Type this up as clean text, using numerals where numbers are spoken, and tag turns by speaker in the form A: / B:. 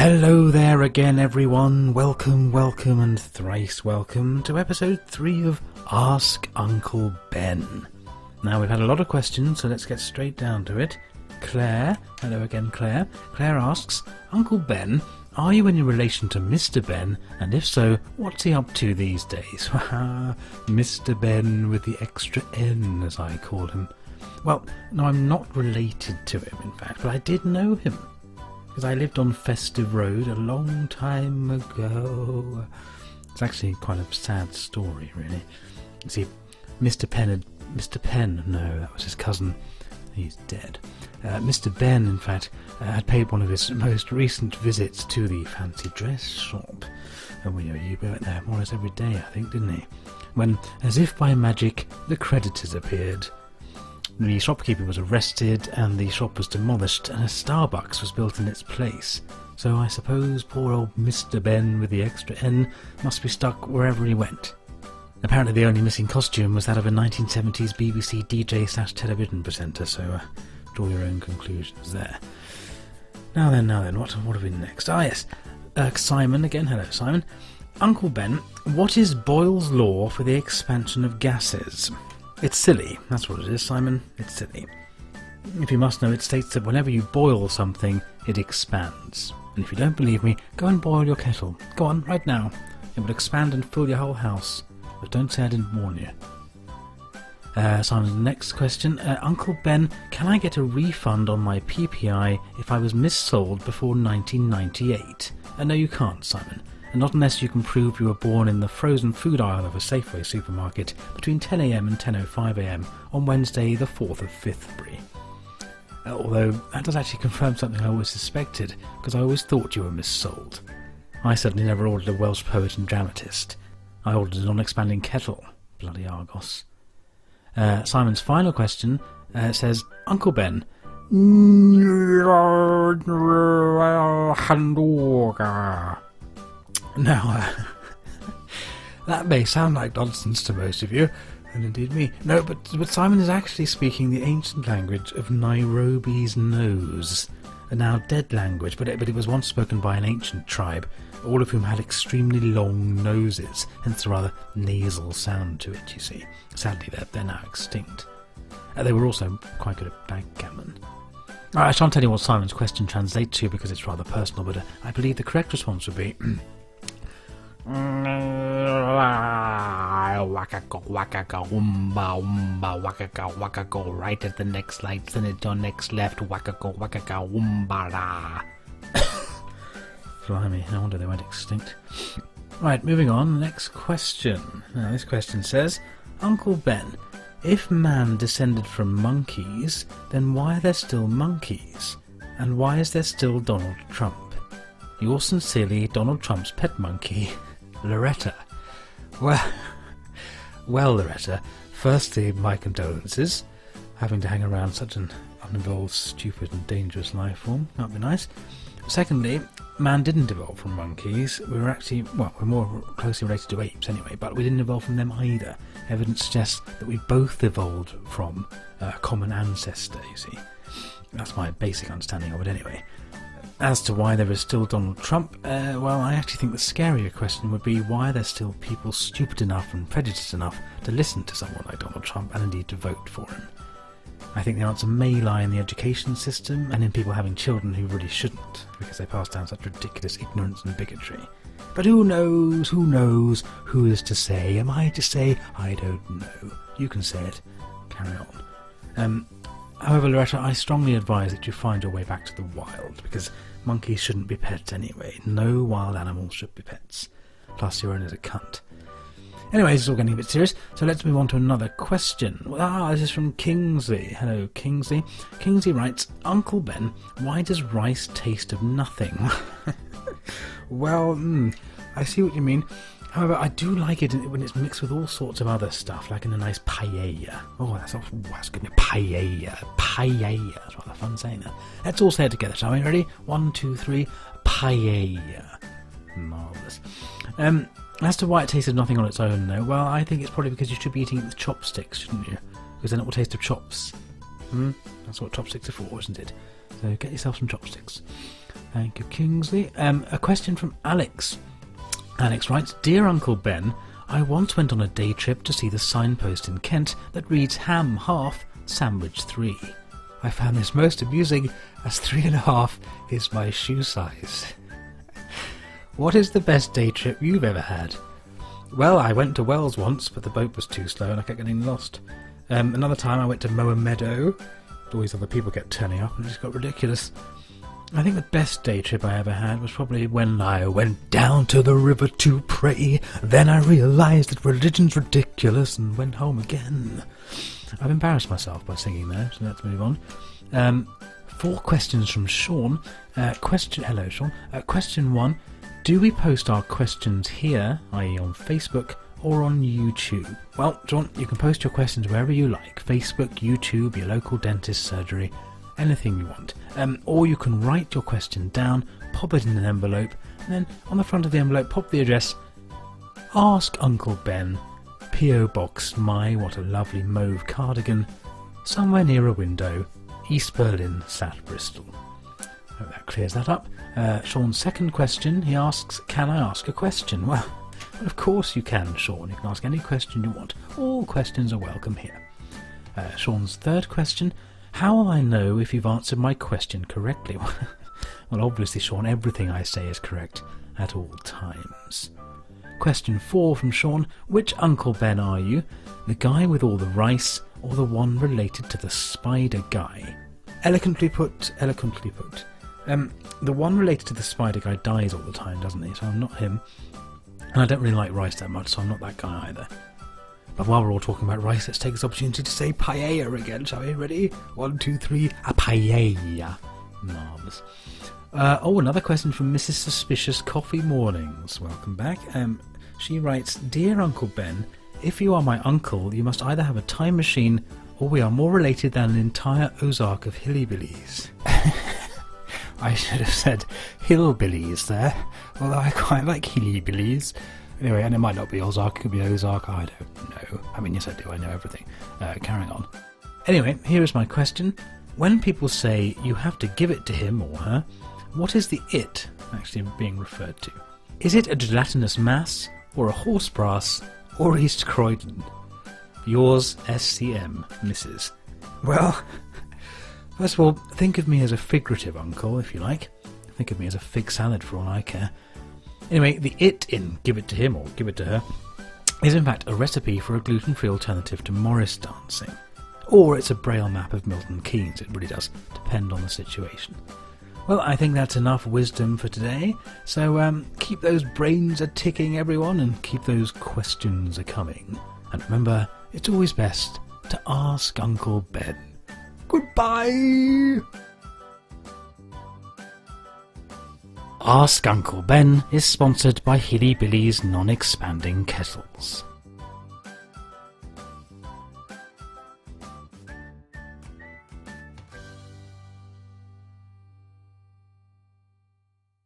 A: Hello there again, everyone. Welcome, welcome, and thrice welcome to episode 3 of Ask Uncle Ben. Now, we've had a lot of questions, so let's get straight down to it. Claire, hello again, Claire. Claire asks, Uncle Ben, are you any relation to Mr. Ben? And if so, what's he up to these days? Mr. Ben with the extra N, as I call him. Well, no, I'm not related to him, in fact, but I did know him. Because I lived on Festive Road a long time ago. It's actually quite a sad story, really. You see, Mr. Penn, no, that was his cousin. He's dead. Mr. Ben, in fact, had paid one of his most recent visits to the fancy dress shop. And you went there more or less every day, I think, didn't he? When, as if by magic, the creditors appeared. The shopkeeper was arrested and the shop was demolished and a Starbucks was built in its place. So I suppose poor old Mr. Ben with the extra N must be stuck wherever he went. Apparently the only missing costume was that of a 1970s BBC DJ/television presenter, so draw your own conclusions there. Now then, what have we next? Yes, Simon again. Hello, Simon. Uncle Ben, what is Boyle's law for the expansion of gases? It's silly, that's what it is, Simon. It's silly. If you must know, it states that whenever you boil something, it expands. And if you don't believe me, go and boil your kettle. Go on, right now. It will expand and fill your whole house. But don't say I didn't warn you. Simon's next question. Uncle Ben, can I get a refund on my PPI if I was missold before 1998? No, you can't, Simon. And not unless you can prove you were born in the frozen food aisle of a Safeway supermarket between 10 a.m. and 10:05 a.m. on Wednesday the 4th of Fifthbury. Although that does actually confirm something I always suspected, because I always thought you were missold. I certainly never ordered a Welsh poet and dramatist. I ordered a non-expanding kettle. Bloody Argos. Simon's final question says, Uncle Ben, now, that may sound like nonsense to most of you, and indeed me. No, but Simon is actually speaking the ancient language of Nairobi's nose, a now dead language, but it was once spoken by an ancient tribe, all of whom had extremely long noses, hence the rather nasal sound to it, you see. Sadly, they're now extinct. They were also quite good at backgammon. I shan't tell you what Simon's question translates to because it's rather personal, but I believe the correct response would be... Waka go right at the next light, then at your next left, waka go umbara. Blimey, no wonder they went extinct. Right, moving on, next question. Now this question says, Uncle Ben, if man descended from monkeys, then why are there still monkeys? And why is there still Donald Trump? Yours sincerely, Donald Trump's pet monkey, Loretta. Well, Loretta, firstly, my condolences. Having to hang around such an uninvolved, stupid and dangerous life form. That'd be nice. Secondly, man didn't evolve from monkeys. We're more closely related to apes anyway, but we didn't evolve from them either. Evidence suggests that we both evolved from a common ancestor, you see. That's my basic understanding of it anyway. As to why there is still Donald Trump, I actually think the scarier question would be why there's still people stupid enough and prejudiced enough to listen to someone like Donald Trump and indeed to vote for him. I think the answer may lie in the education system and in people having children who really shouldn't, because they pass down such ridiculous ignorance and bigotry. But who knows, who is to say? Am I to say? I don't know. You can say it. Carry on. However, Loretta, I strongly advise that you find your way back to the wild, because monkeys shouldn't be pets anyway. No wild animals should be pets. Plus, your owner's a cunt. Anyways, it's all getting a bit serious, so let's move on to another question. This is from Kingsley. Hello, Kingsley. Kingsley writes, Uncle Ben, why does rice taste of nothing? Well, I see what you mean. However, I do like it when it's mixed with all sorts of other stuff, like in a nice paella. Oh, that's good. Paella. Paella. That's rather fun saying that. Let's all say it together, shall we? Ready? 1, 2, 3. Paella. Marvellous. As to why it tastes of nothing on its own, though, well, I think it's probably because you should be eating it with chopsticks, shouldn't you? Because then it will taste of chops. That's what chopsticks are for, isn't it? So get yourself some chopsticks. Thank you, Kingsley. A question from Alex. Alex writes, Dear Uncle Ben, I once went on a day trip to see the signpost in Kent that reads ham half, sandwich 3. I found this most amusing as 3.5 is my shoe size. What is the best day trip you've ever had? Well, I went to Wales once, but the boat was too slow and I kept getting lost. Another time I went to mow a meadow. All these other people kept turning up and it just got ridiculous. I think the best day trip I ever had was probably when I went down to the river to pray. Then I realised that religion's ridiculous and went home again. I've embarrassed myself by singing there, so let's move on. 4 questions from Sean. Hello, Sean. Question 1. Do we post our questions here, i.e. on Facebook, or on YouTube? Well, Sean, you can post your questions wherever you like. Facebook, YouTube, your local dentist surgery, anything you want. Or you can write your question down, pop it in an envelope, and then on the front of the envelope pop the address, Ask Uncle Ben, P.O. Box My What a Lovely Mauve Cardigan, somewhere near a window, East Berlin, South Bristol. Hope that clears that up. Sean's second question, he asks, can I ask a question? Well, of course you can, Sean. You can ask any question you want. All questions are welcome here. Sean's third question, how will I know if you've answered my question correctly? Well, obviously, Sean, everything I say is correct at all times. Question 4 from Sean, which Uncle Ben are you? The guy with all the rice, or the one related to the spider guy? Eloquently put. The one related to the spider guy dies all the time, doesn't he? So I'm not him. And I don't really like rice that much, so I'm not that guy either. But while we're all talking about rice, let's take this opportunity to say paella again, shall we? Ready? 1, 2, 3. A paella. Marvellous. Another question from Mrs. Suspicious Coffee Mornings. Welcome back. She writes, Dear Uncle Ben, if you are my uncle, you must either have a time machine or we are more related than an entire Ozark of hillbillies. I should have said hillbillies there, although I quite like hillbillies. Anyway, and it might not be Ozark, it could be Ozark, I don't know. I mean, yes I do, I know everything. Carrying on. Anyway, here is my question. When people say you have to give it to him or her, what is the it actually being referred to? Is it a gelatinous mass, or a horse brass, or East Croydon? Yours, SCM, Mrs. Well, first of all, think of me as a figurative uncle, if you like. Think of me as a fig salad for all I care. Anyway, the it in give it to him or give it to her is in fact a recipe for a gluten-free alternative to Morris dancing. Or it's a braille map of Milton Keynes, it really does depend on the situation. Well, I think that's enough wisdom for today, so keep those brains a-ticking, everyone, and keep those questions a-coming. And remember, it's always best to ask Uncle Ben. Goodbye! Ask Uncle Ben is sponsored by Hilly Billy's non-expanding kettles.